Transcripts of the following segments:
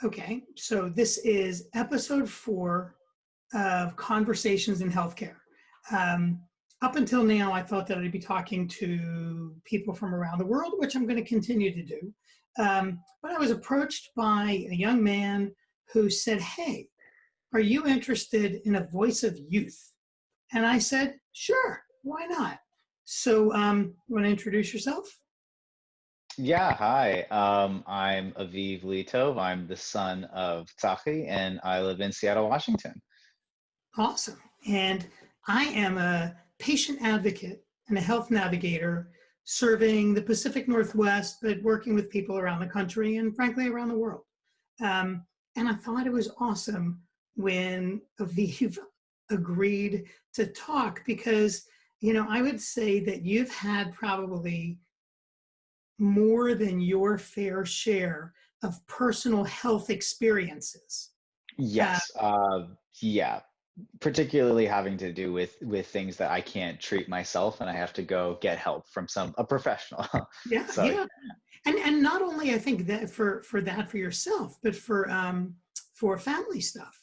Okay, so this is episode 4 of Conversations in Healthcare. Um, Up until now, I thought that I'd be talking to people from around the world, which I'm going to continue to do. But I was approached by a young man who said, "Hey, are you interested in a voice of youth?" And I said, "Sure, why not?" So, you want to introduce yourself? Yeah, hi. I'm Aviv Litov. I'm the son of Saki, and I live in Seattle, Washington. Awesome. And I am a patient advocate and a health navigator serving the Pacific Northwest, but working with people around the country and frankly around the world. And I thought it was awesome when Aviv agreed to talk because, I would say that you've had probably more than your fair share of personal health experiences. Uh, Yes, yeah, particularly having to do with things that I can't treat myself, and I have to go get help from a professional. yeah, So, yeah. And not only I think that for yourself, but for family stuff,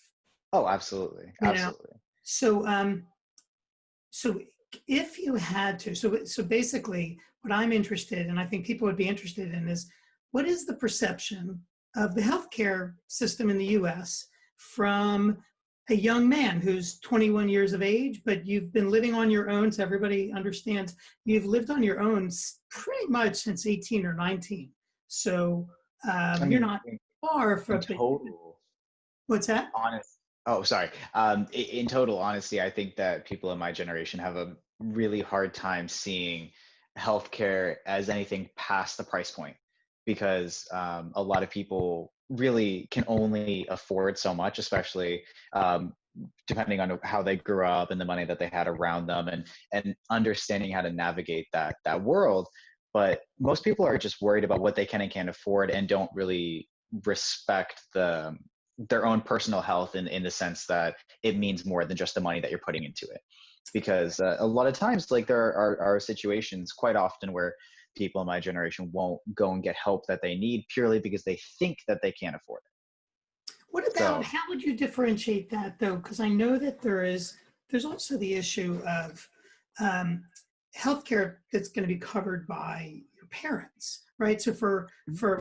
oh, absolutely, you know. absolutely. So so if you had to, so basically what I'm interested and I think people would be interested in is what is the perception of the healthcare system in the US from a young man who's 21 years of age, but you've been living on your own, so everybody understands you've lived on your own pretty much since 18 or 19. So I you're mean, not far in from, but total, what's that? honest. Oh, sorry. In total honesty, I think that people in my generation have a really hard time seeing healthcare as anything past the price point because a lot of people really can only afford so much, especially um, depending on how they grew up and the money that they had around them, and understanding how to navigate that world. But most people are just worried about what they can and can't afford and don't really respect their own personal health in the sense that it means more than just the money that you're putting into it. Because a lot of times, like there are situations quite often where people in my generation won't go and get help that they need purely because they think that they can't afford What it. about, So how would you differentiate that though? Because I know that there's also the issue of um, healthcare that's going to be covered by your parents, right? So for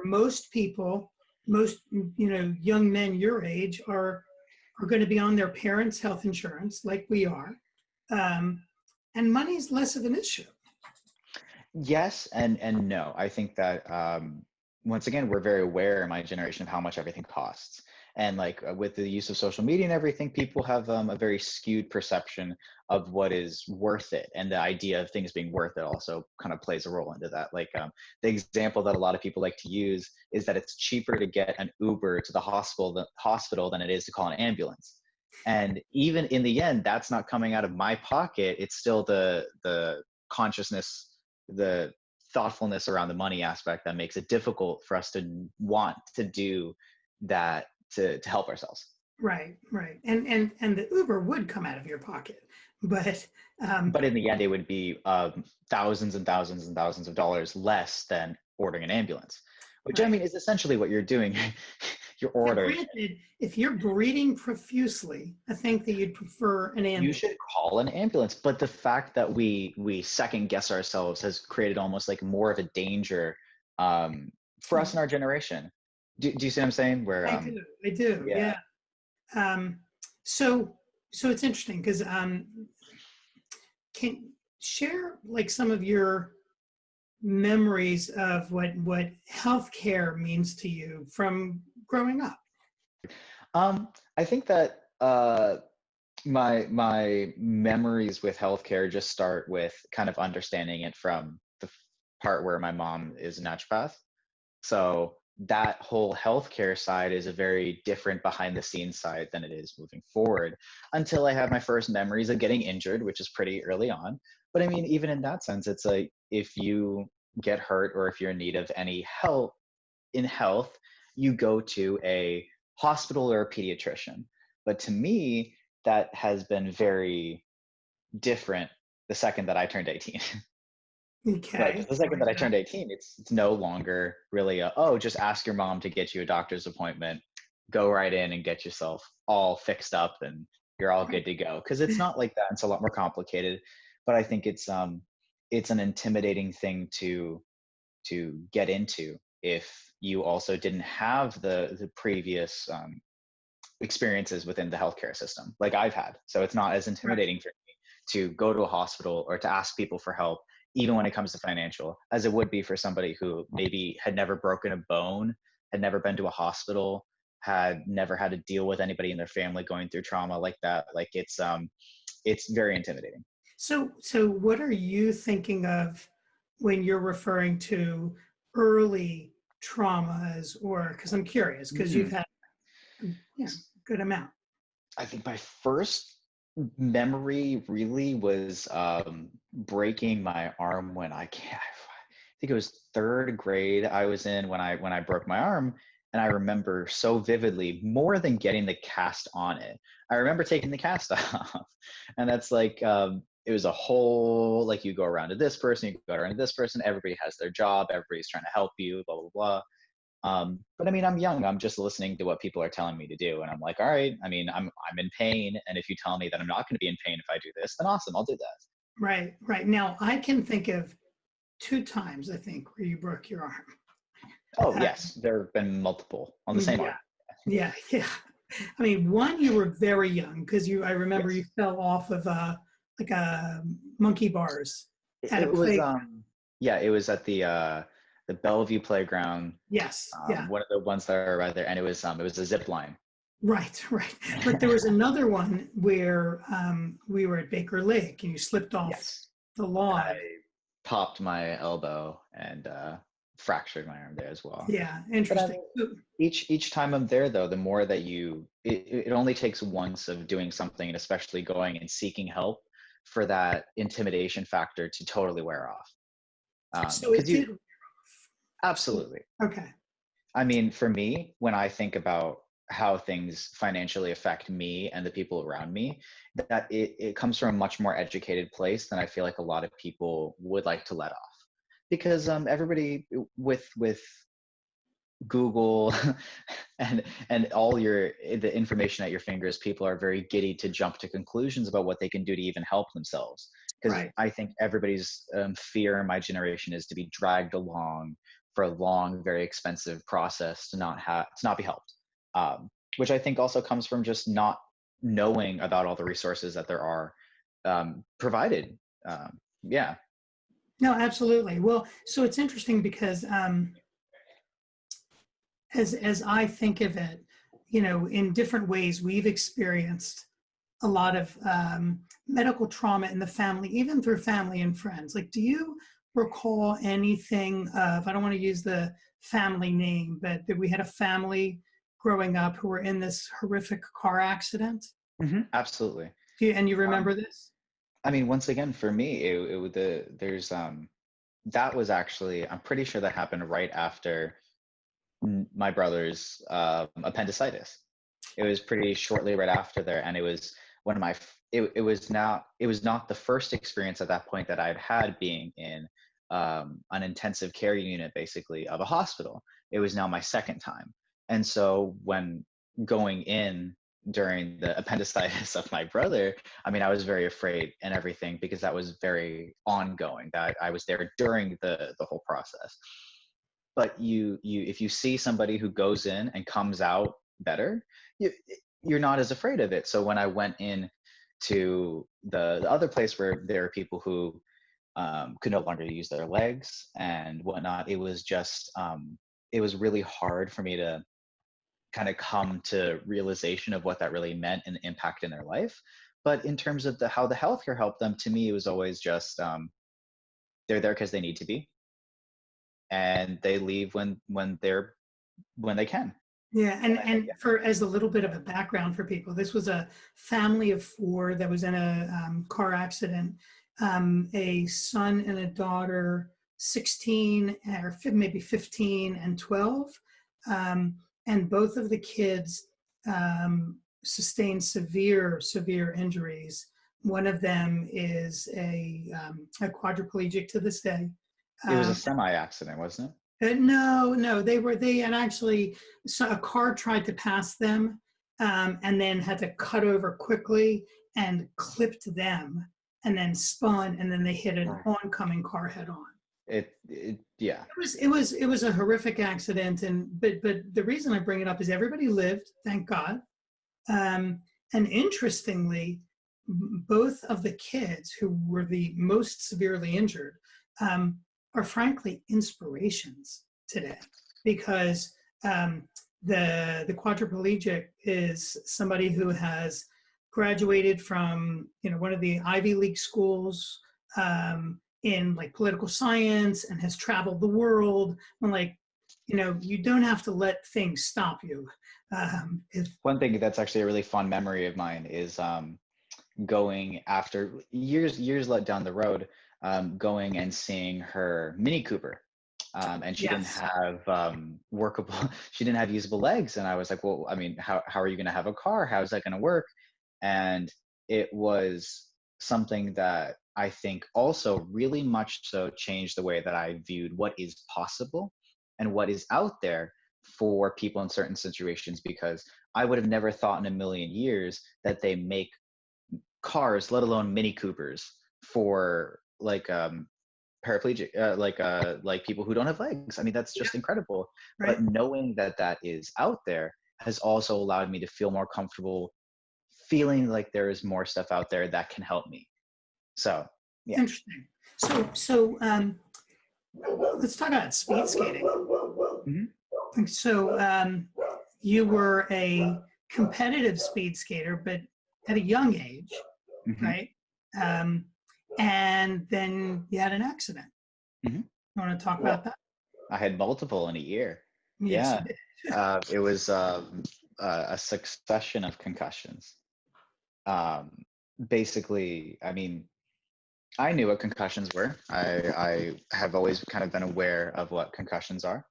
most people, most young men your age are going to be on their parents' health insurance, like we are, um, and money's less of an issue. yes and no. I think that once again, we're very aware in my generation of how much everything costs. And like with the use of social media and everything, people have a very skewed perception of what is worth it. And the idea of things being worth it also kind of plays a role into that. Like the example that a lot of people like to use is that it's cheaper to get an Uber to the hospital than it is to call an ambulance. And even in the end, that's not coming out of my pocket. It's still the consciousness, the thoughtfulness around the money aspect that makes it difficult for us to want to do that to help ourselves. Right, right. And the Uber would come out of your pocket, but um, But in the end, it would be thousands and thousands and thousands of dollars less than ordering an ambulance, which I right. mean is essentially what you're doing. You're Now, ordering. granted, if you're breeding profusely, I think that you'd prefer an You ambulance. should call an ambulance. But the fact that we second guess ourselves has created almost like more of a danger for us in our generation. Do you see what I'm saying? Where I do, I do, yeah. yeah. Um, so, so it's interesting because can share like some of your memories of what healthcare means to you from growing up. I think that my memories with healthcare just start with kind of understanding it from the part where my mom is a naturopath. So that whole healthcare side is a very different behind the scenes side than it is moving forward until I have my first memories of getting injured, which is pretty early on. But I mean, even in that sense, it's like if you get hurt or if you're in need of any help in health, you go to a hospital or a pediatrician. But to me, that has been very different the second that I turned 18. Right. 'Cause Okay, the why second is that I that? turned 18, it's no longer really a, oh, just ask your mom to get you a doctor's appointment. go right in and get yourself all fixed up and you're all good to go. Because it's not like that. It's a lot more complicated. But I think it's an intimidating thing to get into if you also didn't have the previous experiences within the healthcare system like I've had. So it's not as Right. intimidating for me to go to a hospital or to ask people for help, even when it comes to financial, as it would be for somebody who maybe had never broken a bone, had never been to a hospital, had never had to deal with anybody in their family going through trauma like that. Like it's very intimidating. So what are you thinking of when you're referring to early traumas, or because I'm curious, because you've Mm. had, yeah, a good amount. I think my first memory really was breaking my arm when I think it was third grade I was in when I broke my arm, and I remember so vividly more than getting the cast on it. I remember taking the cast off, and that's like it was a whole like you go around to this person, you go around to this person. Everybody has their job, everybody's trying to help you, blah blah blah. But I mean, I'm young. I'm just listening to what people are telling me to do, and I'm like, all right. I mean, I'm in pain, and if you tell me that I'm not going to be in pain if I do this, then awesome, I'll do that. Right, right. Now I can think of two times, I think, where you broke your arm. Oh Uh, yes, there have been multiple on the same yeah, arm. yeah. I mean, one, you were very young because I remember you Yes, fell off of like a monkey bars at a it was. play. Yeah, it was at the Bellevue playground, Yes, yeah. one of the ones that are right there, and it was a zip line. Right, right. But there was another one where we were at Baker Lake and you slipped off Yes, the and I log. popped my elbow and fractured my arm there as well. Yeah, But I interesting. mean, each time I'm there though, the more that it only takes once of doing something and especially going and seeking help for that intimidation factor to totally wear off. So it Because you did. So, absolutely. okay. I mean, for me, when I think about how things financially affect me and the people around me, that it comes from a much more educated place than I feel like a lot of people would like to let off. Because everybody with Google and all the information at your fingers, people are very giddy to jump to conclusions about what they can do to even help themselves. Because Right. I think everybody's fear in my generation is to be dragged along for a long, very expensive process to not be helped. Which I think also comes from just not knowing about all the resources that there are provided. Yeah. No, absolutely. Well, so it's interesting because as I think of it, in different ways, we've experienced a lot of medical trauma in the family, even through family and friends. Like, do you recall anything of, I don't want to use the family name, but that we had a family growing up who were in this horrific car accident? Absolutely. And you Um, remember this? I mean, once again, for me, it would there's that was actually I'm pretty sure that happened right after my brother's appendicitis. It was pretty shortly right after there, and it was one of my it was not the first experience at that point that I'd had being in an intensive care unit, basically of a hospital. It was now my second time, and so when going in during the appendicitis of my brother, I mean, I was very afraid and everything because that was very ongoing. That I was there during the whole process. But you if you see somebody who goes in and comes out better, you you're not as afraid of it. So when I went in to the other place where there are people who could no longer use their legs and whatnot, it was really hard for me to kind of come to realization of what that really meant and the impact in their life. But in terms of how the healthcare helped them, to me, it was always just they're there because they need to be, and they leave when they can. Yeah, And and I think and for as a little bit of a background for people, this was a family of four that was in a car accident. A son and a daughter, 16 or maybe 15 and 12, and both of the kids sustained severe injuries. One of them is a quadriplegic to this day. it was a Um, semi accident, wasn't it? No, and actually, so a car tried to pass them, and then had to cut over quickly and clipped them, and then spun, and then they hit an Right. oncoming car head on. Yeah. It was a horrific accident, but the reason I bring it up is everybody lived, thank God. And interestingly, both of the kids who were the most severely injured are frankly inspirations today, because the quadriplegic is somebody who has graduated from one of the Ivy League schools in like political science and has traveled the world. And like, you don't have to let things stop you. If One thing that's actually a really fun memory of mine is going after years let down the road, going and seeing her Mini Cooper. And she didn't Yes, have workable, she didn't have usable legs. And I was like, well, I mean, how are you going to have a car? How is that going to work? And it was something that I think also really much so changed the way that I viewed what is possible and what is out there for people in certain situations, because I would have never thought in a million years that they make cars, let alone Mini Coopers, for like paraplegic, like people who don't have legs. I mean, that's yeah, just incredible. right. But knowing that that is out there has also allowed me to feel more comfortable, feeling like there is more stuff out there that can help me. So yeah. Interesting. So let's talk about speed skating. Hmm. So you were a competitive speed skater, but at a young age, Hmm. right? Um, and then you had an accident. Hmm. You want to talk Well, about that? I had multiple in a year. Yes, you Yeah. did. It was a succession of concussions. Um, Basically, I mean, I knew what concussions were. I have always kind of been aware of what concussions are.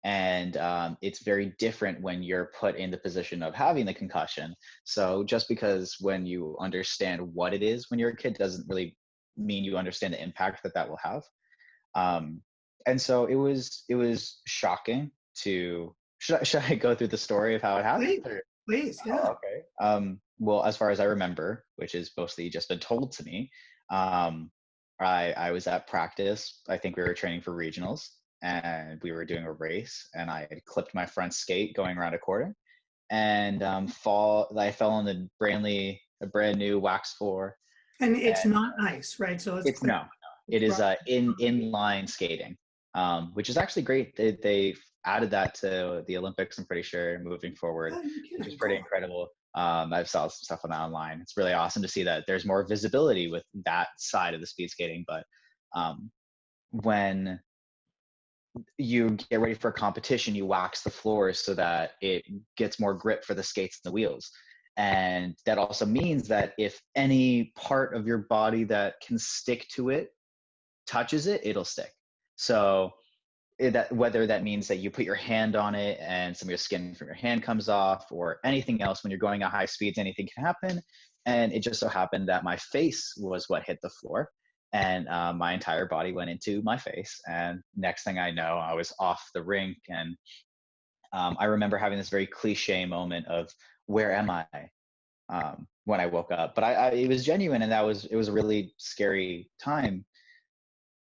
And it's very different when you're put in the position of having the concussion. So just because when you understand what it is when you're a kid doesn't really mean you understand the impact that that will have. Um, and so it was shocking to. Should I go through the story of how it happened? Please, please, Oh, yeah. okay. Well, as far as I remember, which is mostly just been told to me, um, I was at practice. I think we were training for regionals, and we were doing a race, and I had clipped my front skate going around a corner, and I fell on the brand new wax floor, And it's and not ice, right? So let's it's clear. no, It's it is rough. inline skating, which is actually great. They added that to the Olympics, I'm pretty sure, moving forward, Oh, no which is kidding. pretty Cool. incredible. I've saw some stuff on that online. It's really awesome to see that there's more visibility with that side of the speed skating. But um, when you get ready for a competition, you wax the floors so that it gets more grip for the skates and the wheels. And that also means that if any part of your body that can stick to it touches it, it'll stick. So that whether that means that you put your hand on it and some of your skin from your hand comes off, or anything else, when you're going at high speeds, anything can happen. And it just so happened that my face was what hit the floor, and my entire body went into my face. And next thing I know, I was off the rink. And I remember having this very cliche moment of, where am I? When I woke up. But it was genuine, and it was a really scary time.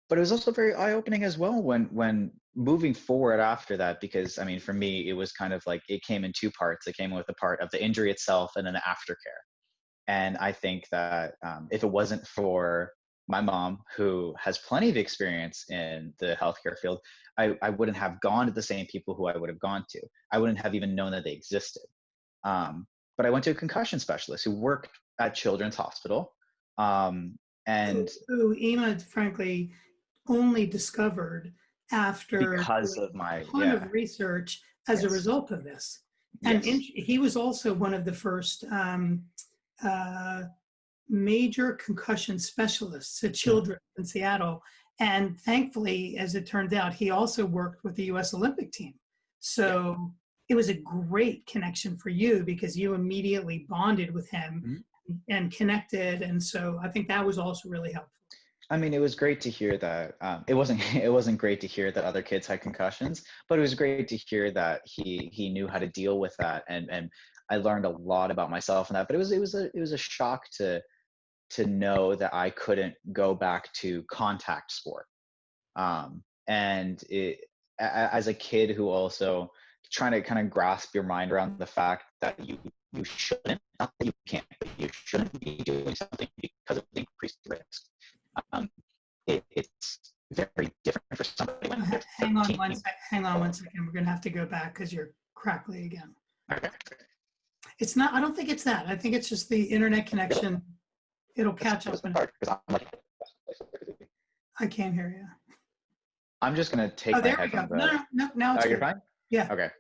But it was also very eye-opening as well when moving forward after that, because I mean, for me, it was kind of like it came in two parts. It came with the part of the injury itself and then the aftercare. And I think that if it wasn't for my mom, who has plenty of experience in the healthcare field, I wouldn't have gone to the same people who I would have gone to. I wouldn't have even known that they existed. But I went to a concussion specialist who worked at Children's Hospital. Um, and Who Ema, frankly, only discovered after because doing of my, a ton yeah, of research as a yes, result of this. And yes. he was also one of the first uh, major concussion specialists at Mhm. children in Seattle. And thankfully, as it turned out, he also worked with the US Olympic team. Yeah. So it was a great connection for you because you immediately bonded with him Mhm. and connected. And so I think that was also really helpful. I mean, it was great to hear that. It wasn't it wasn't great to hear that other kids had concussions, but it was great to hear that he knew how to deal with that, and I learned a lot about myself in that. But it was a shock to know that I couldn't go back to contact sport. And as a kid who also trying to kind of grasp your mind around the fact that you shouldn't, not that you can't, but you shouldn't be doing something because of the increased risk. Um, it's very different for somebody when they're Hang on 13. one sec. Hang on one second. We're gonna have to go back because you're crackly again. Okay. It's not. I don't think it's that. I think it's just the internet connection. It'll catch up. I can't hear you. I'm just gonna take Oh, my there we go. headphones out. No. Now it's Oh, you're good. fine? Yeah. Okay.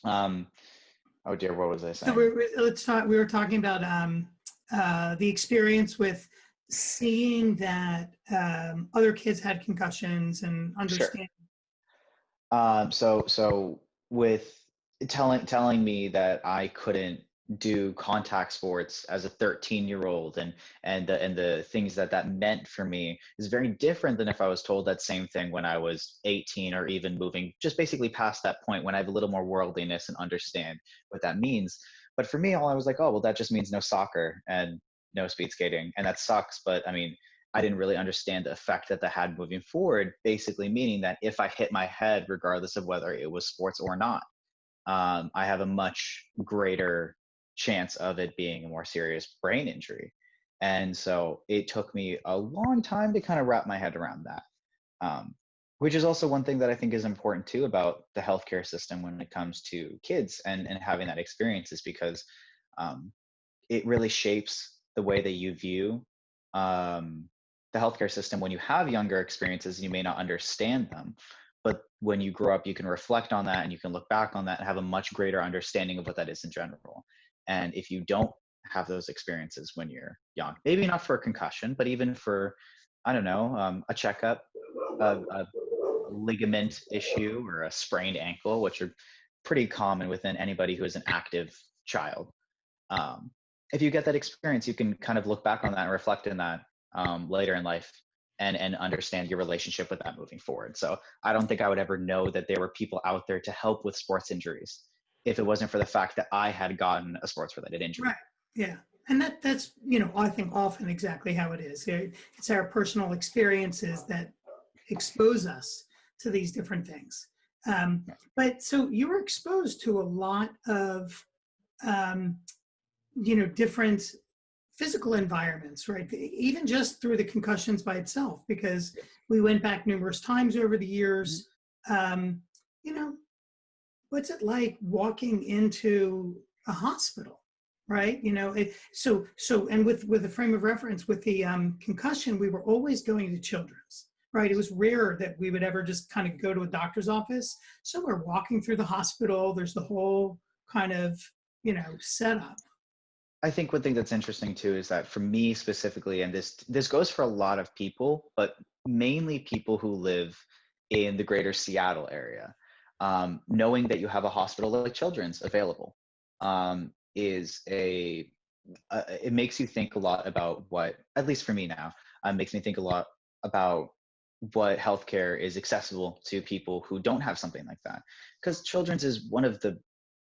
Oh dear, what was I So saying? let's talk. We were talking about the experience with seeing that other kids had concussions and Sure. understanding. So with telling me that I couldn't do contact sports as a 13-year-old, and the things that meant for me is very different than if I was told that same thing when I was 18, or even moving just basically past that point when I have a little more worldliness and understand what that means. But for me, all I was like, oh well, that just means no soccer and no speed skating, and that sucks. But I mean, I didn't really understand the effect that had moving forward, basically meaning that if I hit my head, regardless of whether it was sports or not, I have a much greater chance of it being a more serious brain injury. And so it took me a long time to kind of wrap my head around that, which is also one thing that I think is important too about the healthcare system when it comes to kids and having that experience, is because it really shapes the way that you view the healthcare system. When you have younger experiences, you may not understand them, but when you grow up, you can reflect on that and you can look back on that and have a much greater understanding of what that is in general. And if you don't have those experiences when you're young, maybe not for a concussion, but even for, I don't know, a checkup, a ligament issue, or a sprained ankle, which are pretty common within anybody who is an active child. If you get that experience, you can kind of look back on that and reflect in that later in life, and understand your relationship with that moving forward. So I don't think I would ever know that there were people out there to help with sports injuries if it wasn't for the fact that I had gotten a sports related injury. Right. Yeah. And that's, I think often exactly how it is. It's our personal experiences that expose us to these different things. But so you were exposed to a lot of, different physical environments, right? Even just through the concussions by itself, because we went back numerous times over the years. You know, what's it like walking into a hospital, right? And with a frame of reference, with the concussion, we were always going to children's, right? It was rare that we would ever just kind of go to a doctor's office. So we're walking through the hospital. There's the whole kind of, setup. I think one thing that's interesting too is that for me specifically, and this goes for a lot of people, but mainly people who live in the greater Seattle area, knowing that you have a hospital like Children's available is it makes you think a lot about what, at least for me now, makes me think a lot about what healthcare is accessible to people who don't have something like that. Because Children's is one of the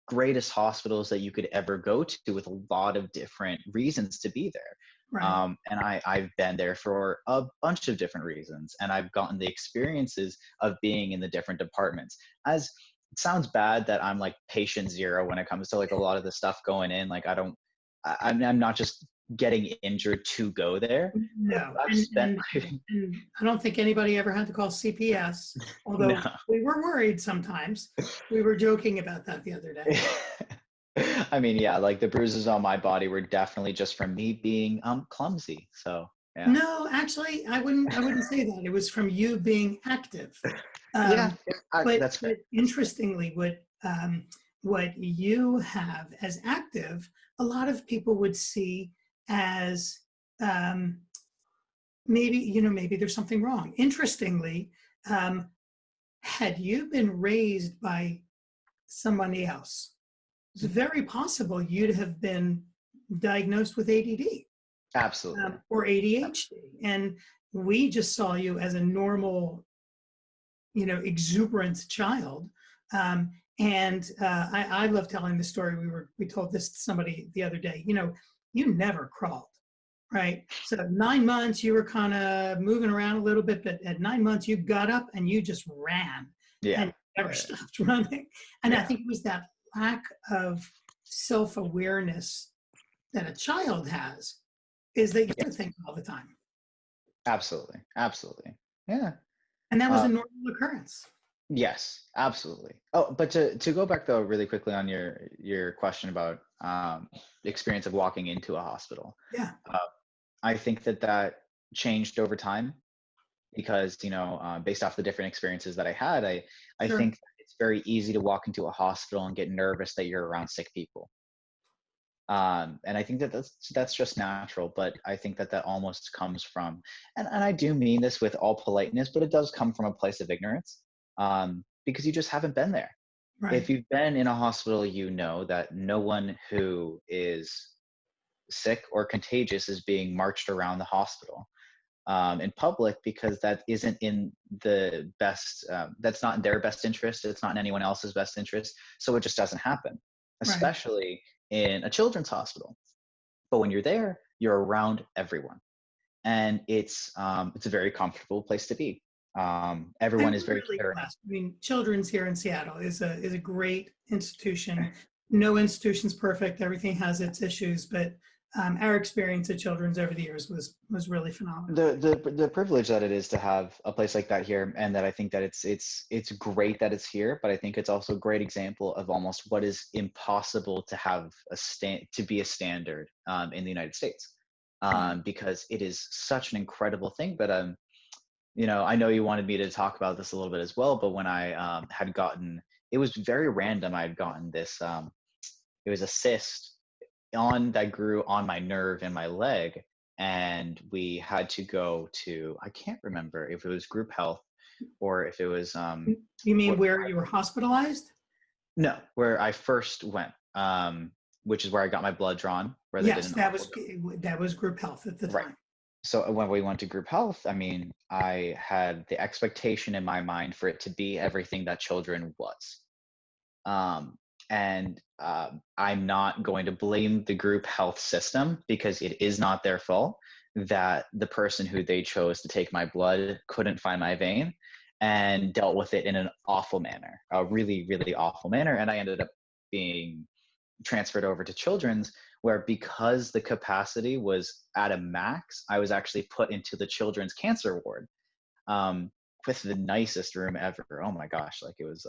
greatest hospitals that you could ever go to, with a lot of different reasons to be there. Right. And I've been there for a bunch of different reasons, and I've gotten the experiences of being in the different departments. As it sounds bad that I'm like patient zero when it comes to like a lot of the stuff going in, like I'm not just getting injured to go there. No, I've spent and I don't think anybody ever had to call CPS, although no. we were worried sometimes. We were joking about that the other day. I mean, yeah, like the bruises on my body were definitely just from me being clumsy. So yeah. No, actually, I wouldn't say that. It was from you being active. Yeah, that's But fair. interestingly, what you have as active, a lot of people would see as maybe there's something wrong. Interestingly, had you been raised by somebody else, it's very possible you'd have been diagnosed with ADD. Absolutely. Or ADHD. And, we just saw you as a normal, exuberant child. I love telling the story. We told this to somebody the other day. You never crawled, right? So 9 months you were kind of moving around a little bit, but at 9 months you got up and you just ran Yeah. and never stopped running. And I Yeah. think it was that lack of self-awareness that a child has, is that Yeah. you're thinking all the time. Absolutely. Absolutely. Yeah. And that was Uh, a normal occurrence. yes, absolutely. Oh, but to go back though really quickly on your question about the experience of walking into a hospital. Yeah, Uh, I think that changed over time because based off the different experiences that I had, I sure. think it's very easy to walk into a hospital and get nervous that you're around sick people. And I think that's just natural, but I think that almost comes from, and I do mean this with all politeness, but it does come from a place of ignorance, because you just haven't been there. If Right, you've been in a hospital, you know that no one who is sick or contagious is being marched around the hospital in public, because that isn't in the best, that's not in their best interest. It's not in anyone else's best interest. So it just doesn't happen, right. especially in a children's hospital. But when you're there, you're around everyone. And it's a very comfortable place to be. And Everyone is we're very really caring. blessed. I mean, Children's here in Seattle is a great institution. No institution's perfect. Everything has its issues, but our experience at Children's over the years was really phenomenal. The privilege that it is to have a place like that here, and that I think that it's great that it's here, but I think it's also a great example of almost what is impossible to have to be a standard in the United States, Right. because it is such an incredible thing. But I know you wanted me to talk about this a little bit as well, but when I had gotten, it was very random. I had gotten this. It was a cyst that grew on my nerve in my leg, and we had to go to, I can't remember if it was group health or if it was You mean what, where you were hospitalized? no, where I first went, which is where I got my blood drawn, where they did Yes, an that was group health at the right. time. So when we went to group health, I mean, I had the expectation in my mind for it to be everything that children was. And I'm not going to blame the group health system, because it is not their fault that the person who they chose to take my blood couldn't find my vein and dealt with it in an awful manner, a really, really awful manner. And I ended up being transferred over to children's, where because the capacity was at a max, I was actually put into the children's cancer ward, um, with the nicest room ever. Oh my gosh, like it was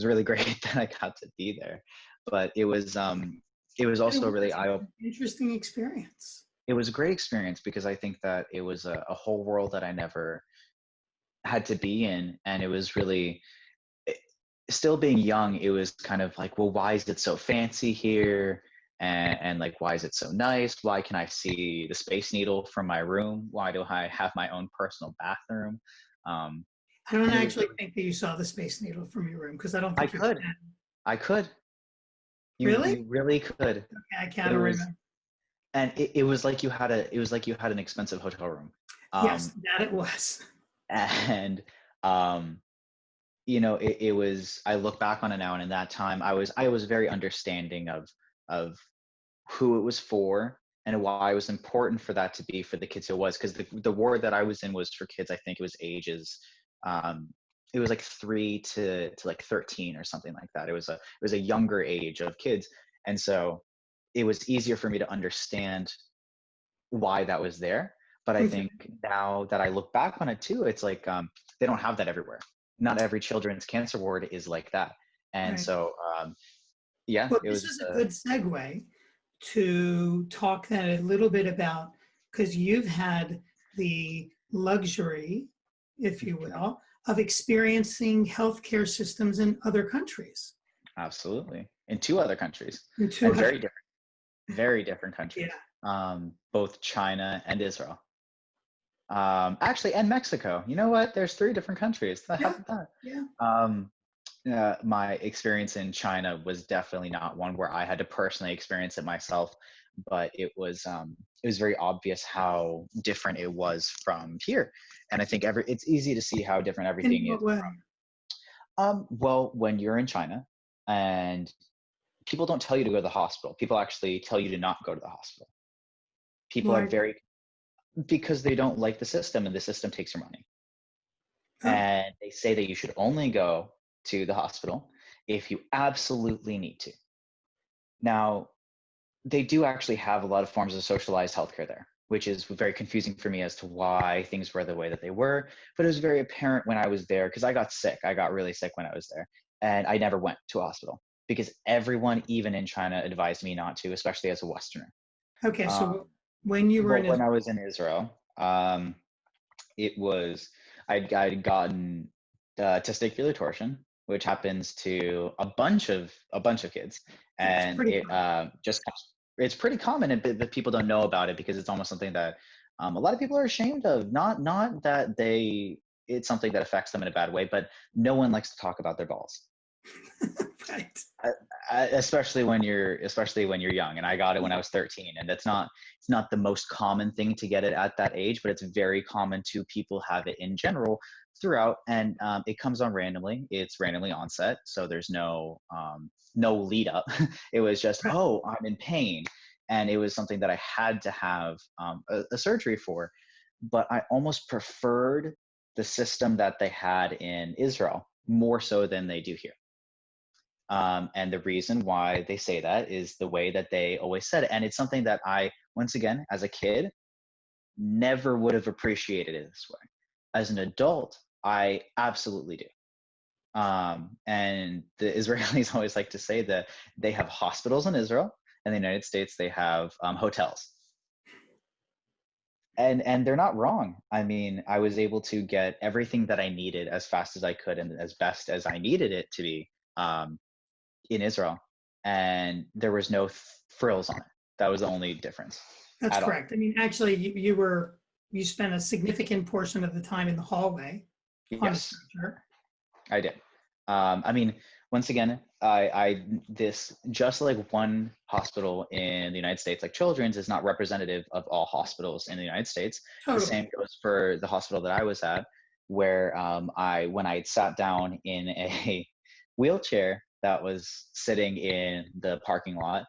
really great that I got to be there. But it was It also really was an interesting experience. it was a great experience, because I think that it was a whole world that I never had to be in. And it was really, still being young, it was kind of like, well, why is it so fancy here? And like, why is it so nice? Why can I see the Space Needle from my room? Why do I have my own personal bathroom? Um, I don't and it was actually think that you saw the Space Needle from your room, because I don't I think you could. can. I could. Really? You really could. Okay, I can't It was remember. and it was like you had an expensive hotel room. Yes, Um that it was. and um it was, I look back on it now, and in that time I was very understanding of who it was for, and why it was important for that to be for the kids. It was because the ward that I was in was for kids. I think it was ages, um, it was like 3 to like 13 or something like that. It was a younger age of kids, and so it was easier for me to understand why that was there. But I Okay. think now that I look back on it too, it's like, they don't have that everywhere. Not every children's cancer ward is like that, and Right. so yeah, Well, it this was. is a good segue to talk then a little bit about, because you've had the luxury, if you will, of experiencing healthcare systems in other countries. Absolutely. In two other countries, In two and other, very different yeah, countries, both China and Israel. Actually, and Mexico. You know what? There's three different countries. How yeah, about that? yeah. Um, my experience in China was definitely not one where I had to personally experience it myself, but it was very obvious how different it was from here. And I think it's easy to see how different In everything is. what way? Well, when you're in China and people don't tell you to go to the hospital, people actually tell you to not go to the hospital. People are Why? very, because they don't like the system and the system takes your money. Oh, And they say that you should only go to the hospital if you absolutely need to. Now, they do actually have a lot of forms of socialized healthcare there, which is very confusing for me as to why things were the way that they were. But it was very apparent when I was there because I got sick. I got really sick when I was there, and I never went to a hospital because everyone, even in China, advised me not to, especially as a Westerner. okay. Um, So when you were in but when Israel, I was in Israel, it was I'd gotten testicular torsion, which happens to a bunch of kids, yeah, it's and pretty common. it's pretty common, and but people don't know about it because it's almost something that a lot of people are ashamed of. Not that it's something that affects them in a bad way, but no one likes to talk about their balls. Right. uh, especially when you're young, and I got it when I was 13, and it's not the most common thing to get it at that age, but it's very common to people have it in general throughout. And it comes on randomly. It's randomly onset, so there's no lead up. It was just, Right. oh, I'm in pain, and it was something that I had to have a surgery for. But I almost preferred the system that they had in Israel more so than they do here. And the reason why they say that is the way that they always said it. And it's something that I, once again, as a kid, never would have appreciated it this way. As an adult, I absolutely do. And the Israelis always like to say that they have hospitals in Israel, and the United States, they have hotels. And they're not wrong. I mean, I was able to get everything that I needed as fast as I could and as best as I needed it to be. In Israel, and there was no frills on it. That was the only difference That's at all. correct. I mean, actually, you spent a significant portion of the time in the hallway on a Yes, stretcher. I did. I mean, once again, I this just like one hospital in the United States, like Children's, is not representative of all hospitals in the United States. The same Totally. goes for the hospital that I was at, where when I sat down in a wheelchair that was sitting in the parking lot,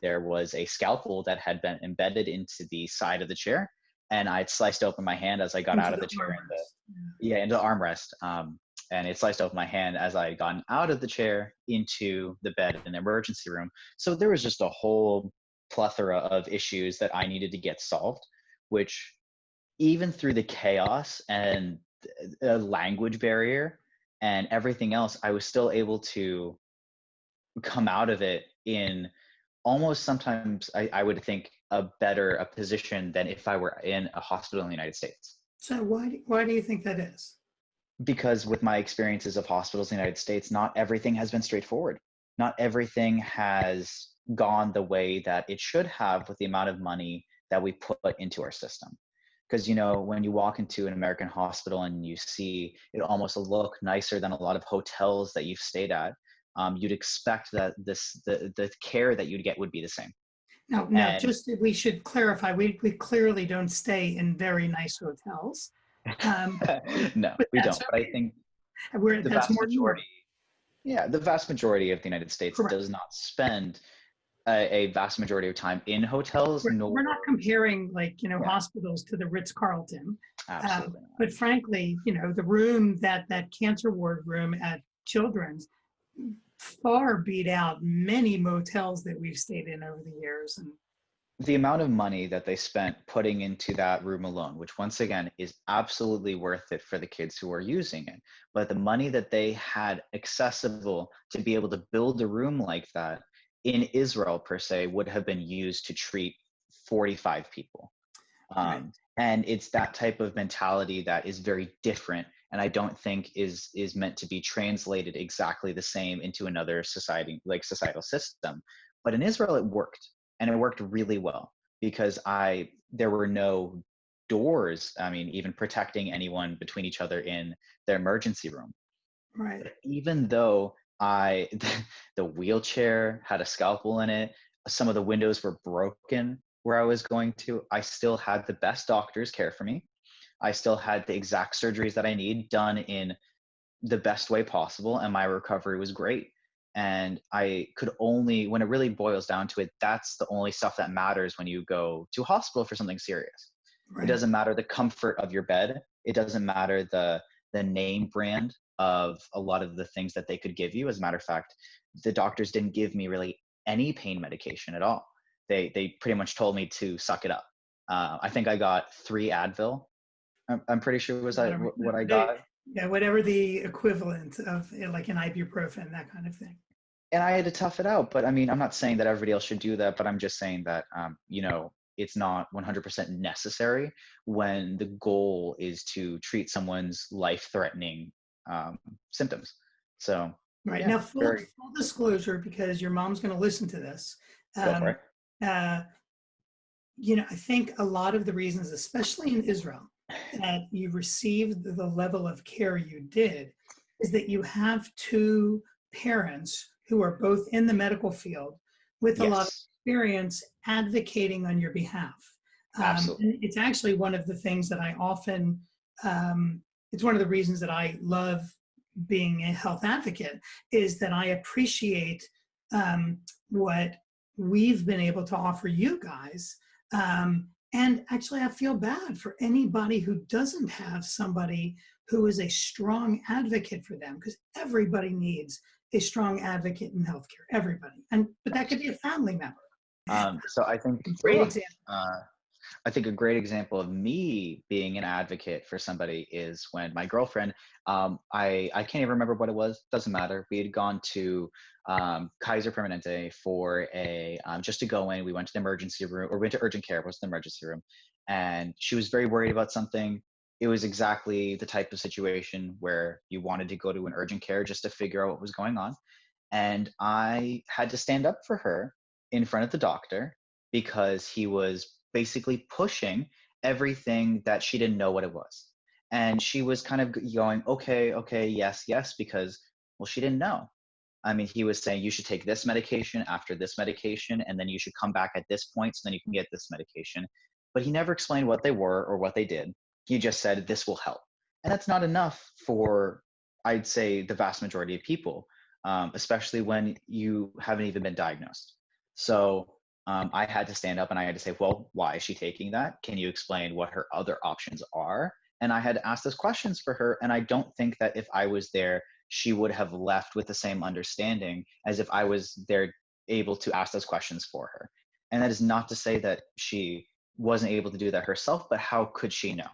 there was a scalpel that had been embedded into the side of the chair, and I'd sliced open my hand as I got Into out of the the chair in the armrest. Yeah. yeah, into the armrest. And it sliced open my hand as I had gotten out of the chair into the bed in the emergency room. So there was just a whole plethora of issues that I needed to get solved, which even through the chaos and a language barrier and everything else, I was still able to come out of it in almost sometimes I would think a position than if I were in a hospital in the United States. So why do you think that is? Because with my experiences of hospitals in the United States, not everything has been straightforward. Not everything has gone the way that it should have with the amount of money that we put into our system. Because when you walk into an American hospital and you see it almost look nicer than a lot of hotels that you've stayed at, you'd expect that the care that you'd get would be the same. Now, And just we should clarify, we clearly don't stay in very nice hotels, um, no, but we that's don't. But I okay. think the That's vast more normal. majority, yeah, the vast majority of the United States Correct. does not spend a vast majority of time in hotels, nor We're not comparing yeah, hospitals to the Ritz-Carlton, absolutely not. but frankly, the room that cancer ward room at Children's far beat out many motels that we've stayed in over the years. And The amount of money that they spent putting into that room alone, which once again is absolutely worth it for the kids who are using it, but the money that they had accessible to be able to build a room like that in Israel per se would have been used to treat 45 people. right, And it's that type of mentality that is very different, and I don't think is meant to be translated exactly the same into another society, like societal system. But in Israel it worked, and it worked really well, because there were no doors, I mean, even protecting anyone between each other in their emergency room. Right. Even though I the wheelchair had a scalpel in it, some of the windows were broken where I was going to, I still had the best doctors care for me. I still had the exact surgeries that I need done in the best way possible, and my recovery was great. And I could only, when it really boils down to it, that's the only stuff that matters when you go to hospital for something serious. It Right. doesn't matter the comfort of your bed. It doesn't matter the name brand of a lot of the things that they could give you. As a matter of fact, the doctors didn't give me really any pain medication at all. They pretty much told me to suck it up. I think I got 3 Advil. I'm pretty sure was I Whatever, what I got. yeah, whatever the equivalent of like an ibuprofen, that kind of thing. And I had to tough it out. But I mean, I'm not saying that everybody else should do that, but I'm just saying that, it's not 100% necessary when the goal is to treat someone's life-threatening symptoms. So, Right. yeah, Now, very full disclosure, because your mom's going to listen to this. go for Um, it. uh, I think a lot of the reasons, especially in Israel, that you received the level of care you did is that you have two parents who are both in the medical field with a lot of Yes, experience advocating on your behalf. absolutely. And it's actually one of the things that I often, it's one of the reasons that I love being a health advocate, is that I appreciate what we've been able to offer you guys. And actually, I feel bad for anybody who doesn't have somebody who is a strong advocate for them, because everybody needs a strong advocate in healthcare. Everybody, but that could be a family member. So I think, Great example. uh, I think a great example of me being an advocate for somebody is when my girlfriend, I can't even remember what it was. Doesn't matter. We had gone to Kaiser Permanente for a just to go in. We went to the emergency room, or went to urgent care. It was the emergency room, and she was very worried about something. It was exactly the type of situation where you wanted to go to an urgent care just to figure out what was going on. And I had to stand up for her in front of the doctor because he was basically pushing everything that she didn't know what it was. And she was kind of going, okay, okay, yes, yes, because, well, she didn't know. I mean, he was saying you should take this medication after this medication, and then you should come back at this point so then you can get this medication. But he never explained what they were or what they did. He just said, this will help. And that's not enough for, I'd say, the vast majority of people, especially when you haven't even been diagnosed. So I had to stand up and I had to say, well, why is she taking that? Can you explain what her other options are? And I had to ask those questions for her. And I don't think that if I was there, she would have left with the same understanding as if I was there able to ask those questions for her. And that is not to say that she wasn't able to do that herself, but how could she know?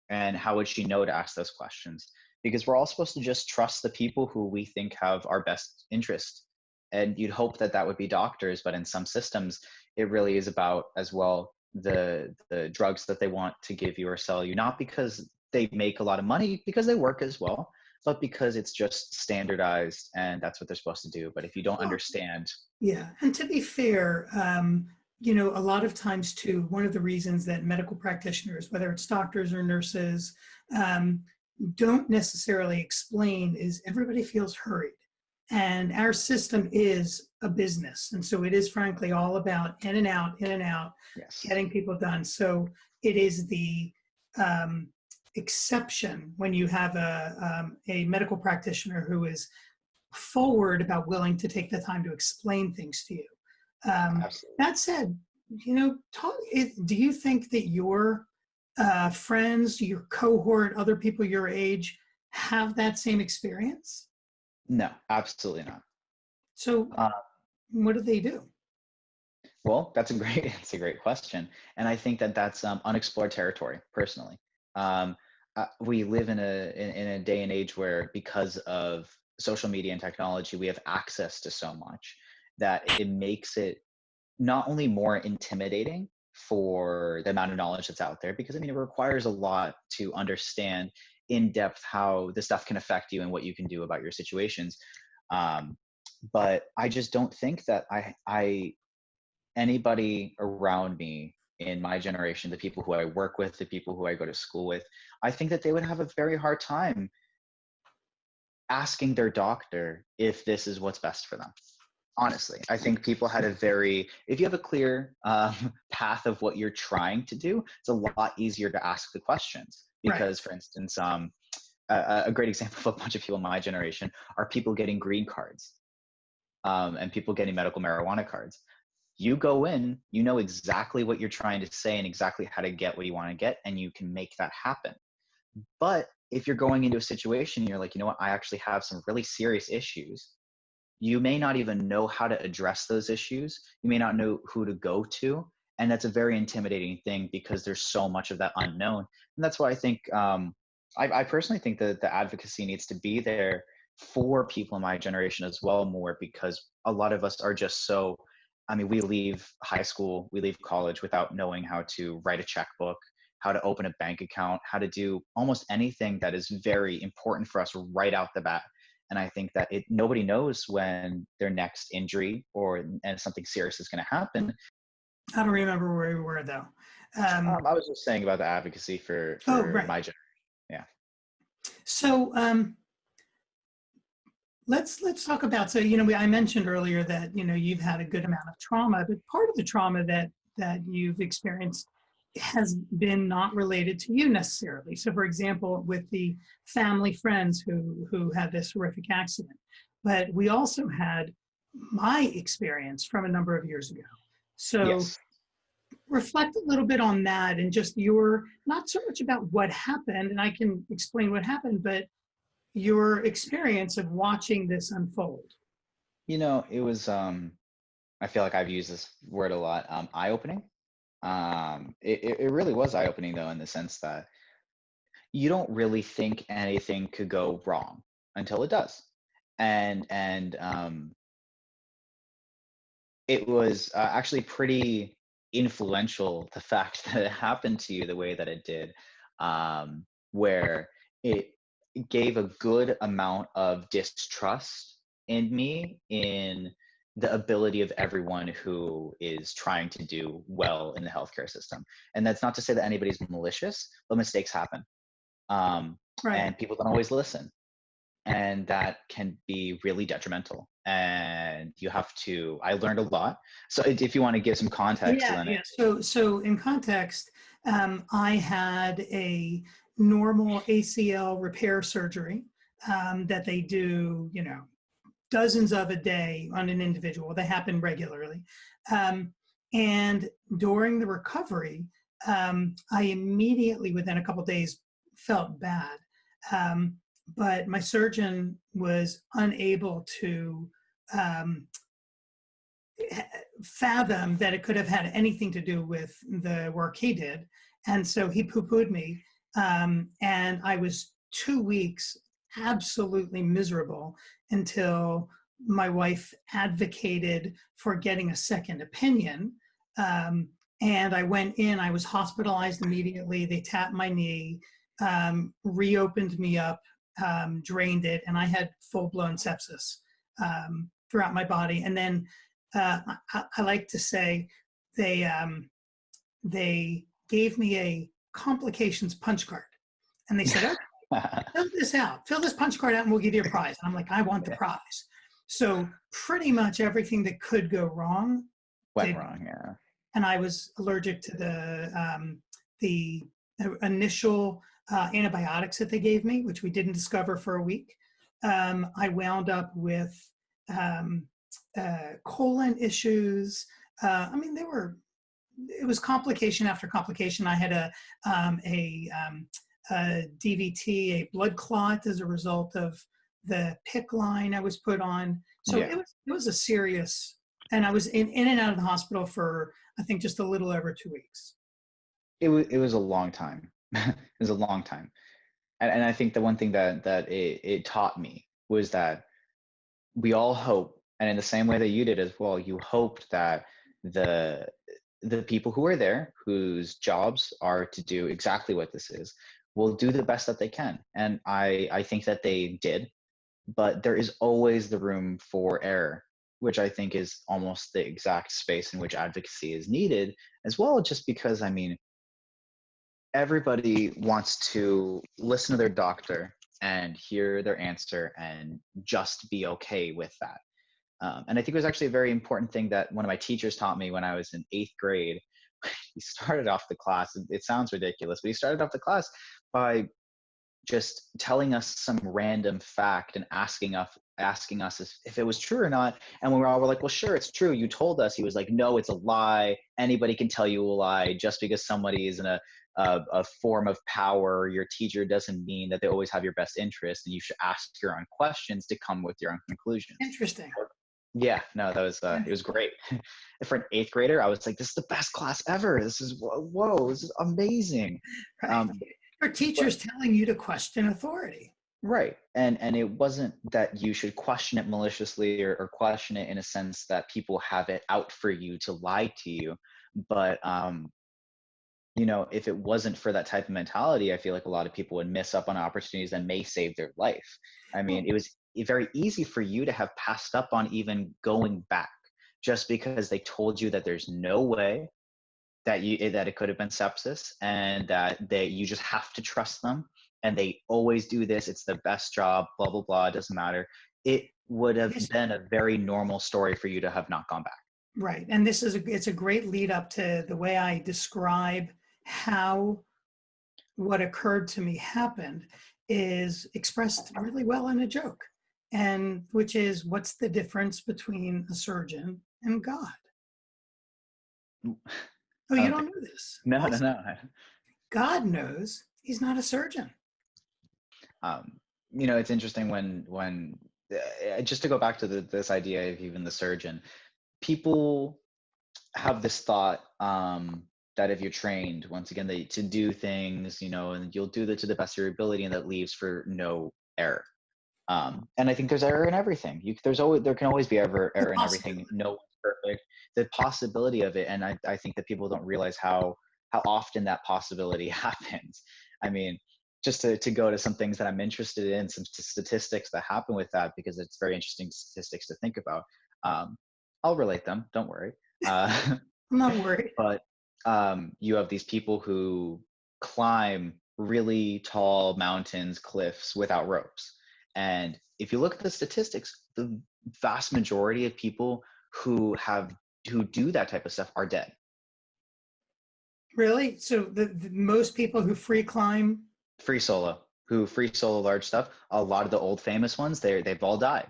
And how would she know to ask those questions? Because we're all supposed to just trust the people who we think have our best interest. And you'd hope that that would be doctors, but in some systems, it really is about as well the drugs that they want to give you or sell you, not because they make a lot of money, because they work as well, but because it's just standardized and that's what they're supposed to do. But if you don't Well, understand, yeah, and to be fair, a lot of times too, one of the reasons that medical practitioners, whether it's doctors or nurses, um, don't necessarily explain is everybody feels hurried. And our system is a business. And so it is frankly all about in and out, yes, getting people done. So it is the um, exception when you have a medical practitioner who is forward about willing to take the time to explain things to you. absolutely. That said, do you think that your friends, your cohort, other people your age have that same experience? No, absolutely not. So Uh, what do they do? Well, that's a great it's a great question, and I think that that's unexplored territory. Personally, we live in a day and age where, because of social media and technology, we have access to so much that it makes it not only more intimidating for the amount of knowledge that's out there, because I mean it requires a lot to understand in depth how this stuff can affect you and what you can do about your situations. Um, but I just don't think that I anybody around me in my generation, the people who I work with, the people who I go to school with, I think that they would have a very hard time asking their doctor if this is what's best for them. Honestly, I think people had a very, if you have a clear path of what you're trying to do, it's a lot easier to ask the questions. Right. Because, for instance, a great example of a bunch of people in my generation are people getting green cards, and people getting medical marijuana cards. You go in, you know exactly what you're trying to say and exactly how to get what you want to get, and you can make that happen. But if you're going into a situation and you're like, you know what, I actually have some really serious issues, you may not even know how to address those issues. You may not know who to go to. And that's a very intimidating thing because there's so much of that unknown. And that's why I think, I personally think that the advocacy needs to be there for people in my generation as well more, because a lot of us are just so, I mean, we leave high school, we leave college without knowing how to write a checkbook, how to open a bank account, how to do almost anything that is very important for us right out the bat. And I think that nobody knows when their next injury and something serious is going to happen. I don't remember where we were though. I was just saying about the advocacy for Oh, right. my generation. Yeah. So let's talk about, so, you know, I mentioned earlier that, you know, you've had a good amount of trauma, but part of the trauma that you've experienced has been not related to you necessarily. So for example, with the family friends who had this horrific accident, but we also had my experience from a number of years ago. So Yes. reflect a little bit on that, and just your, not so much about what happened, and I can explain what happened, but your experience of watching this unfold. You know, it was, I feel like I've used this word a lot, eye-opening. It really was eye-opening though, in the sense that you don't really think anything could go wrong until it does. And it was actually pretty influential, the fact that it happened to you the way that it did, where it gave a good amount of distrust in me, in the ability of everyone who is trying to do well in the healthcare system. And that's not to say that anybody's malicious, but mistakes happen. Right. And people don't always listen, and that can be really detrimental, and you have to, I learned a lot. So if you want to give some context, Yeah, then yeah. So in context, I had a normal ACL repair surgery that they do, you know, dozens of a day on an individual. They happen regularly. And during the recovery, I immediately, within a couple of days, felt bad. But my surgeon was unable to um, fathom that it could have had anything to do with the work he did. And so he poo-pooed me. And I was 2 weeks absolutely miserable until my wife advocated for getting a second opinion. And I went in, I was hospitalized immediately. They tapped my knee, reopened me up, drained it, and I had full-blown sepsis throughout my body. And then I like to say they gave me a complications punch card, and they said, "Okay, fill this out, fill this punch card out, and we'll give you a prize." And I'm like, "I want the prize." So pretty much everything that could go wrong went did, wrong. Yeah. and I was allergic to the initial antibiotics that they gave me, which we didn't discover for a week. I wound up with um, colon issues. I mean, it was complication after complication. I had a DVT, a blood clot, as a result of the PICC line I was put on. So Yeah. it was a serious, and I was in and out of the hospital for, I think, just a little over 2 weeks. It was a long time. It was a long time. And I think the one thing that it taught me was that we all hope, and in the same way that you did as well, you hoped that the the people who are there, whose jobs are to do exactly what this is, will do the best that they can. And I think that they did, but there is always the room for error, which I think is almost the exact space in which advocacy is needed as well. Just because, I mean, everybody wants to listen to their doctor and hear their answer and just be okay with that. And I think it was actually a very important thing that one of my teachers taught me when I was in 8th grade. He started off the class, it sounds ridiculous, but he started off the class by just telling us some random fact and asking us if it was true or not. And when we're like, well, sure, it's true, you told us. He was like, no, it's a lie. Anybody can tell you a lie. Just because somebody is in a form of power, your teacher, doesn't mean that they always have your best interest, and you should ask your own questions to come with your own conclusions. Interesting. Yeah, no, that was it was great. For an 8th grader, I was like, this is the best class ever. This is whoa, this is amazing. Right. um, Your teacher's telling you to question authority. Right. And it wasn't that you should question it maliciously, or question it in a sense that people have it out for you to lie to you. But if it wasn't for that type of mentality, I feel like a lot of people would miss up on opportunities that may save their life. I mean, Well, it was very easy for you to have passed up on even going back, just because they told you that there's no way that it could have been sepsis, and that you just have to trust them, and they always do this, it's the best job, blah blah blah, it doesn't matter. It would have this, been a very normal story for you to have not gone back. right. And it's a great lead up to the way I describe how what occurred to me happened is expressed really well in a joke. And which is, what's the difference between a surgeon and God? Oh, I you don't don't think. know this. No, no, Awesome. no. God knows he's not a surgeon. um, it's interesting when just to go back to this idea of even the surgeon, people have this thought, that if you're trained, once again, to do things, and you'll do that to the best of your ability, and that leaves for no error. And I think there's error in everything. There can always be The error in everything. possibility. No one's perfect. The possibility of it, and I think that people don't realize how often that possibility happens. I mean, just to go to some things that I'm interested in, some statistics that happen with that, because it's very interesting statistics to think about. Um, I'll relate them. Don't worry. I'm not worried. But you have these people who climb really tall mountains, cliffs without ropes. And if you look at the statistics, the vast majority of people who do that type of stuff are dead. Really? So the most people who free climb, Free solo large stuff, a lot of the old famous ones, they've all died.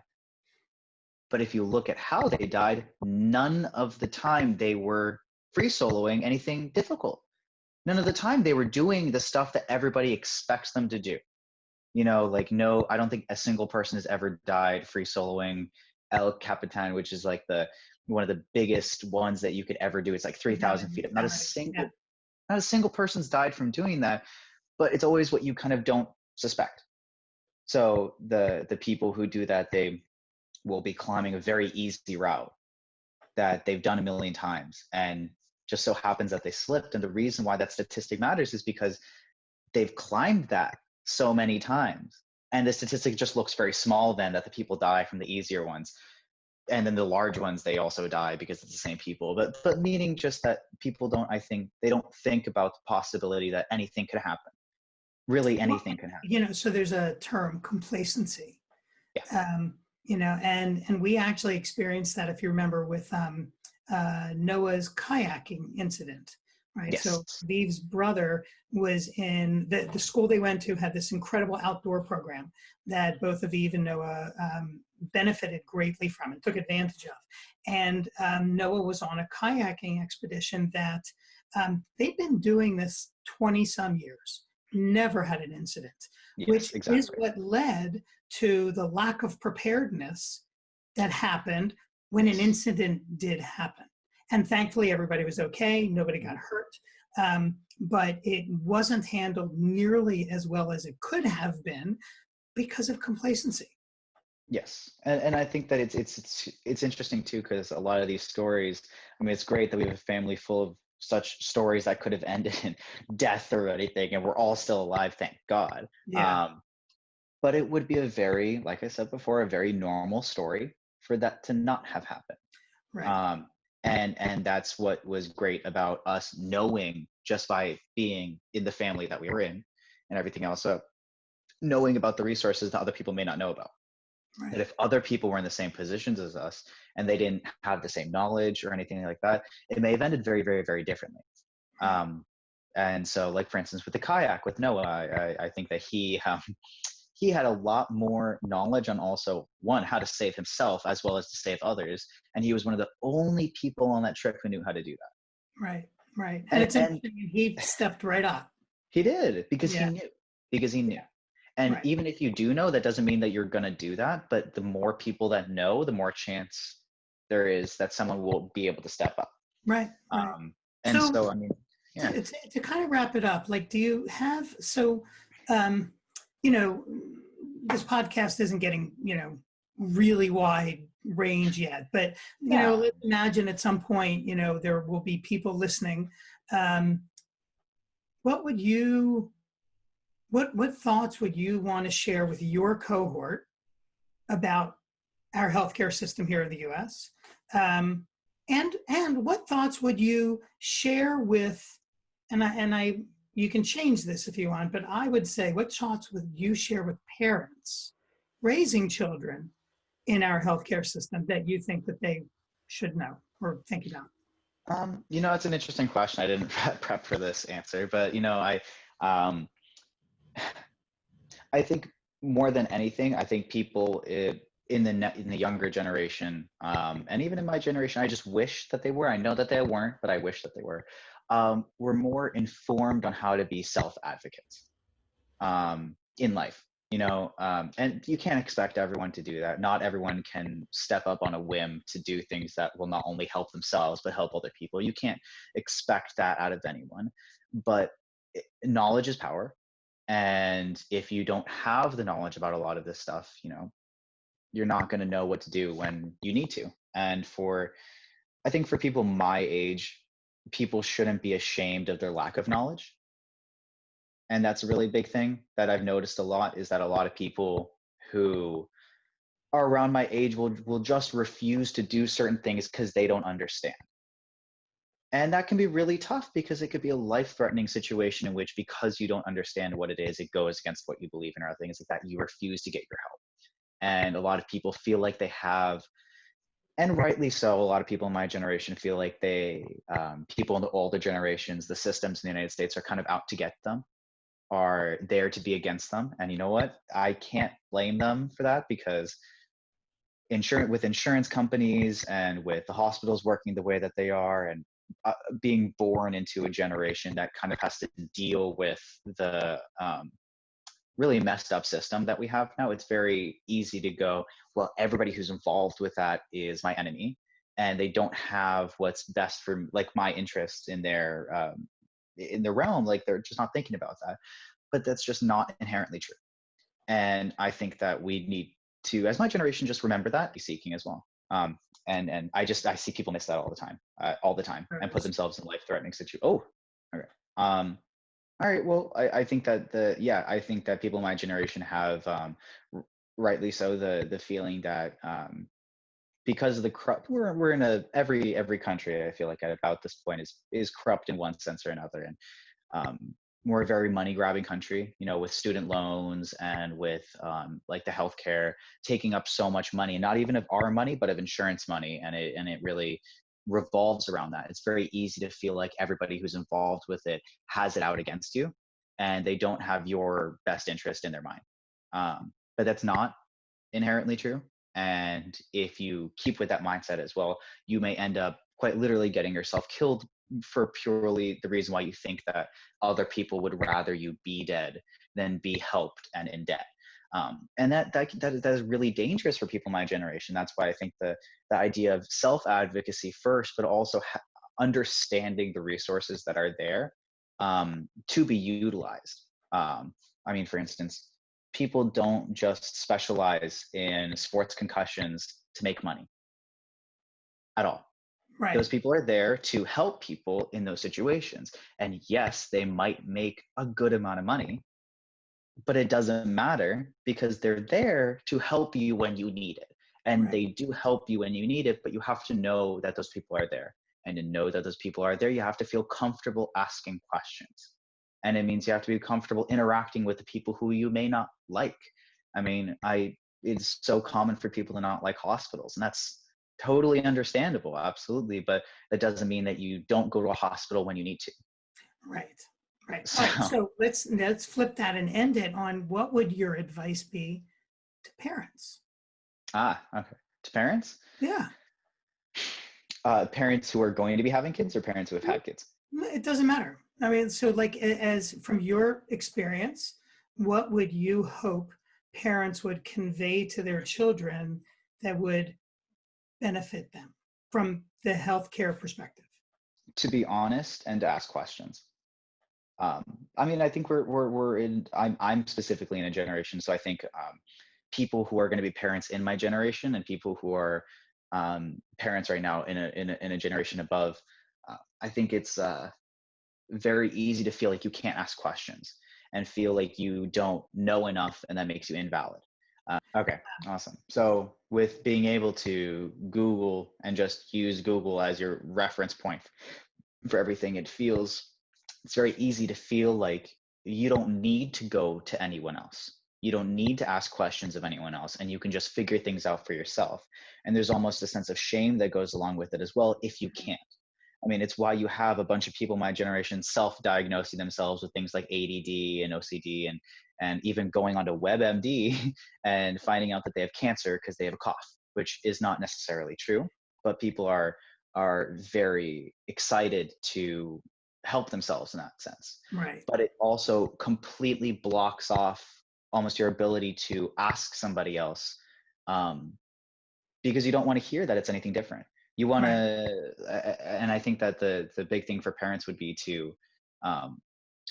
But if you look at how they died, none of the time they were free soloing anything difficult. None of the time they were doing the stuff that everybody expects them to do. Like, no, I don't think a single person has ever died free soloing El Capitan, which is like one of the biggest ones that you could ever do. It's like 3,000 feet up. yeah. Not a single person's died from doing that, but it's always what you kind of don't suspect. So the people who do that, they will be climbing a very easy route that they've done a million times, and just so happens that they slipped. And the reason why that statistic matters is because they've climbed that so many times, and the statistic just looks very small then, that the people die from the easier ones, and then the large ones, they also die because it's the same people. But meaning just that people don't, I think they don't think about the possibility that anything could happen. Really, Well, anything can happen. so there's a term, complacency. Yeah. And we actually experienced that, if you remember, with Noah's kayaking incident, right? Yes. So Aviv's brother was in the school they went to, had this incredible outdoor program that both Aviv and Noah benefited greatly from and took advantage of. And Noah was on a kayaking expedition that they'd been doing this 20 some years, never had an incident, Yes, which exactly. is what led to the lack of preparedness that happened when an incident did happen. And thankfully, everybody was okay. Nobody got hurt. But it wasn't handled nearly as well as it could have been because of complacency. Yes, and I think that it's interesting too, because a lot of these stories. I mean, it's great that we have a family full of such stories that could have ended in death or anything, and we're all still alive, thank God. Yeah, But it would be a very, like I said before, a very normal story for that to not have happened. right. Um, and that's what was great about us knowing, just by being in the family that we were in and everything else. So knowing about the resources that other people may not know about. That Right. if other people were in the same positions as us and they didn't have the same knowledge or anything like that, it may have ended very, very, very differently. Right. Um, and so, like for instance, with the kayak with Noah, I think that he had a lot more knowledge on also one how to save himself as well as to save others, and he was one of the only people on that trip who knew how to do that. Right. Right. And And it's and interesting. He stepped right up. he did Yeah. because he knew. Yeah. And Right. even if you do know, that doesn't mean that you're going to do that. But the more people that know, the more chance there is that someone will be able to step up. Right. Right. And So so, I mean, yeah. to kind of wrap it up, like, do you have, so, um, you know, this podcast isn't getting, really wide range yet, but, No. let's imagine at some point, there will be people listening. Um, what would you, what thoughts would you want to share with your cohort about our healthcare system here in the U.S.? And what thoughts would you share with, and I you can change this if you want, but I would say, what thoughts would you share with parents raising children in our healthcare system that you think that they should know or think about? It's an interesting question. I didn't prep for this answer, but um, I think more than anything, I think people in the younger generation, and even in my generation, I just wish that they were. I know that they weren't, but I wish that they were more informed on how to be self advocates in life. And you can't expect everyone to do that. Not everyone can step up on a whim to do things that will not only help themselves but help other people. You can't expect that out of anyone. But knowledge is power, and if you don't have the knowledge about a lot of this stuff, you're not going to know what to do when you need to. And I think for people my age, people shouldn't be ashamed of their lack of knowledge. And that's a really big thing that I've noticed a lot, is that a lot of people who are around my age will just refuse to do certain things because they don't understand. And that can be really tough, because it could be a life-threatening situation in which, because you don't understand what it is, it goes against what you believe in, or things like that, you refuse to get your help. And a lot of people feel like they have, and rightly so, a lot of people in my generation feel like people in the older generations, the systems in the United States are kind of out to get them, are there to be against them. And you know what? I can't blame them for that, because insurance companies and with the hospitals working the way that they are, and being born into a generation that kind of has to deal with the really messed up system that we have now, it's very easy to go, well, everybody who's involved with that is my enemy, and they don't have what's best for like my interests in their realm. Like, they're just not thinking about that. But that's just not inherently true. And I think that we need to, as my generation, just remember that, be seeking as well. And I see people miss that all the time, and put themselves in life-threatening situations. Oh, okay. All right. Well, I think that I think that people in my generation have, rightly so, the feeling that, because of the corrupt, we're in every country, I feel like, at about this point is corrupt in one sense or another. And we're a very money grabbing country, with student loans and with like the healthcare taking up so much money, and not even of our money, but of insurance money. And it really revolves around that. It's very easy to feel like everybody who's involved with it has it out against you, and they don't have your best interest in their mind. But that's not inherently true. And if you keep with that mindset as well, you may end up quite literally getting yourself killed for purely the reason why you think that other people would rather you be dead than be helped and in debt. And that is really dangerous for people in my generation. That's why I think the idea of self-advocacy first, but also understanding the resources that are there to be utilized. I mean, for instance, people don't just specialize in sports concussions to make money at all. Right. Those people are there to help people in those situations. And yes, they might make a good amount of money, but it doesn't matter, because they're there to help you when you need it. And Right. they do help you when you need it, but you have to know that those people are there. And to know that those people are there, you have to feel comfortable asking questions. And it means you have to be comfortable interacting with the people who you may not like. I mean, it's so common for people to not like hospitals, and that's totally understandable, absolutely. But that doesn't mean that you don't go to a hospital when you need to. Right. Right. All So, right. So let's flip that and end it on what would your advice be to parents? okay. To parents, Yeah. parents who are going to be having kids or parents who have had kids. It doesn't matter. I mean, so like as from your experience, what would you hope parents would convey to their children that would benefit them from the healthcare perspective? To be honest and to ask questions. I mean, I think we're in. I'm specifically in a generation, so I think people who are going to be parents in my generation and people who are parents right now in a generation above, I think it's very easy to feel like you can't ask questions and feel like you don't know enough, and that makes you invalid. Okay, awesome. So with being able to Google and just use Google as your reference point for everything, it's very easy to feel like you don't need to go to anyone else. You don't need to ask questions of anyone else, and you can just figure things out for yourself. And there's almost a sense of shame that goes along with it as well if you can't. I mean, it's why you have a bunch of people my generation self-diagnosing themselves with things like ADD and OCD, and even going onto WebMD and finding out that they have cancer because they have a cough, which is not necessarily true. But people are very excited to help themselves in that sense. Right. But it also completely blocks off almost your ability to ask somebody else, because you don't want to hear that it's anything different. You want to, and I think that the big thing for parents would be to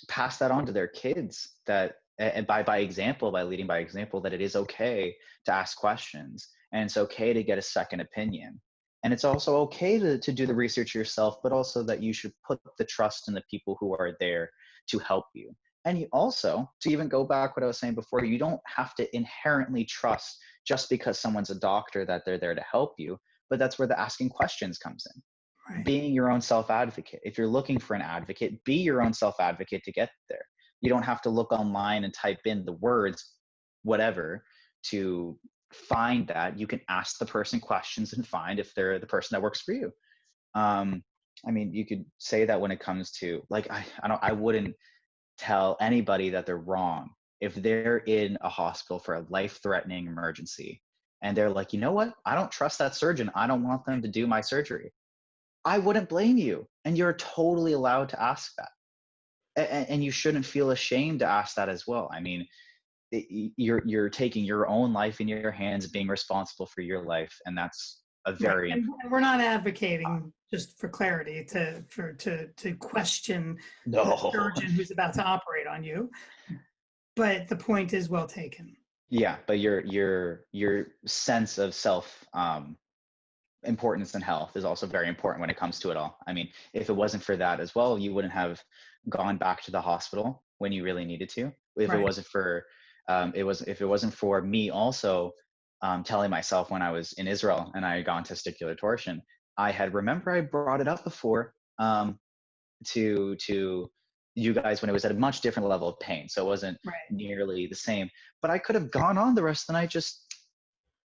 pass that on to their kids, that and by example, by leading by example, that it is okay to ask questions, and it's okay to get a second opinion. And it's also okay to do the research yourself, but also that you should put the trust in the people who are there to help you. And you also, to even go back what I was saying before, you don't have to inherently trust just because someone's a doctor that they're there to help you, but that's where the asking questions comes in. Right. Being your own self-advocate. If you're looking for an advocate, be your own self-advocate to get there. You don't have to look online and type in the words, whatever, to find that. You can ask the person questions and find if they're the person that works for you. I mean, you could say that when it comes to, like, I wouldn't tell anybody that they're wrong if they're in a hospital for a life-threatening emergency and they're like, you know what, I don't trust that surgeon, I don't want them to do my surgery. I wouldn't blame you, and you're totally allowed to ask that, and you shouldn't feel ashamed to ask that as well. I mean, you're taking your own life in your hands, being responsible for your life, and that's a very And we're not advocating, just for clarity, to question the no. surgeon who's about to operate on you, but the point is well taken. Yeah, but your sense of self importance and health is also very important when it comes to it all. I mean, if it wasn't for that as well, you wouldn't have gone back to the hospital when you really needed to. If it wasn't for if it wasn't for me also telling myself when I was in Israel and I had gone testicular torsion, I brought it up before to you guys when it was at a much different level of pain, so it wasn't nearly the same. But I could have gone on the rest of the night just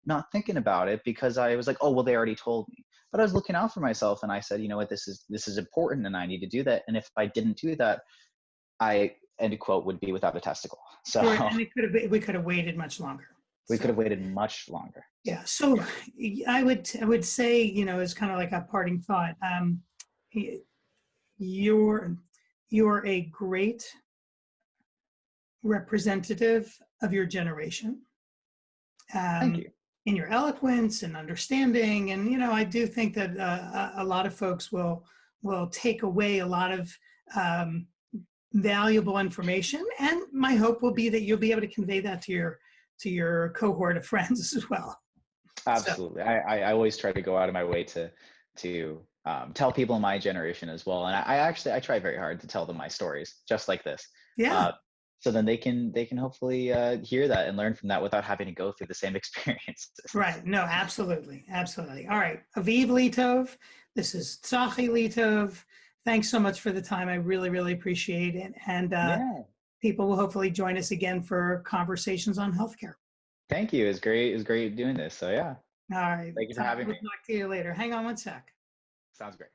not thinking about it because I was like, oh, well, they already told me. But I was looking out for myself, and I said, you know what, this is important, and I need to do that. And if I didn't do that, I, end quote, would be without a testicle. So and we could have waited much longer. We could have waited much longer. Yeah. So I would say, you know, as kind of like a parting thought, you're a great representative of your generation. Thank you. In your eloquence and understanding, and you know, I do think that a lot of folks will take away a lot of valuable information, and my hope will be that you'll be able to convey that to your cohort of friends as well. Absolutely. So, I always try to go out of my way to tell people in my generation as well, and I try very hard to tell them my stories just like this. Yeah. So then they can hopefully hear that and learn from that without having to go through the same experiences. Right. No, absolutely. Absolutely. All right. Aviv Litov. This is Saki Litov. Thanks so much for the time. I really, really appreciate it. And Yeah. people will hopefully join us again for conversations on healthcare. Thank you. It was great. It was great doing this. So yeah, All right. thank you for Talk, having we'll me. talk to you later. Hang on one sec. Sounds great.